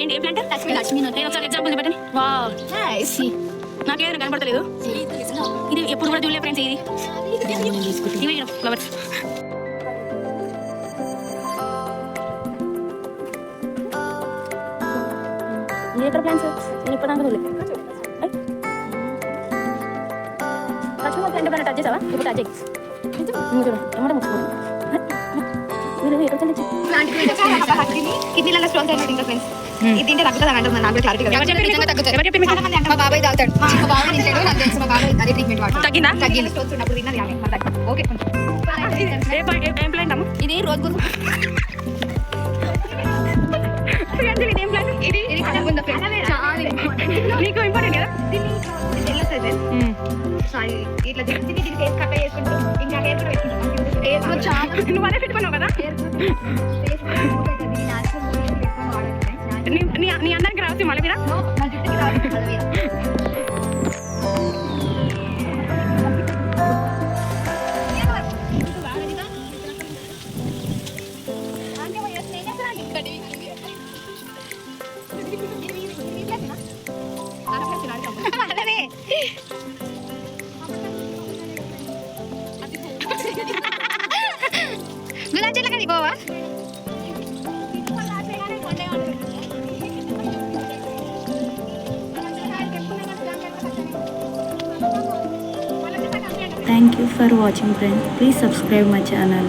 ఏంటి ఏ ప్లాంట్? నేను ఒకసారి ఎగ్జాంపుల్ చెప్పండి. వావ్ నాకేమైనా కనపడతలేదు. ఇది ఎప్పుడు కూడా చూడలేదు ఫ్రెండ్స్. ఇవి ఫ్లవర్స్. ఎక్కడ ప్లాంట్స్ నేను ఇప్పుడు దాకా చూడలేదు. ప్లాంట్ టచ్ చేసావా? ఇప్పుడు టచ్ చేయి చూడు ఏమంటే ముచ్చుకోండి. కిడ్నీలలో స్టోన్స్ అయినట్టు ఇంకా ఫ్రెండ్స్ ఇది తింటే తగ్గుతుంది అంటుంది. నాకు క్లారిటీ మా బాబాయ్ తాగుతాడు. మా బాబాయ్ తింటాడు. నాకు తెలుసు మా బాబాయ్ అదే ట్రీట్మెంట్ వాడు. తగ్గింది స్టోన్స్ ఉన్నప్పుడు తిన్నది ఓకే. ఏం ప్లాంట్ అమ్మ? ఇది రోజు కోసం నీకు ఇంపార్టెంట్ కదా. ఇట్లా ఫేస్ కట్ చేసుకుంటాం. ఇంకా హెయిర్ కూడా పెట్టుకుంటాం. నువ్వు అదే పెట్టుకున్నావు కదా. నీ అందరికి రావచ్చు మళ్ళీ మీద గులాబ్ చెట్ల కదా పోవా. Thank you for watching friends. Please subscribe my channel.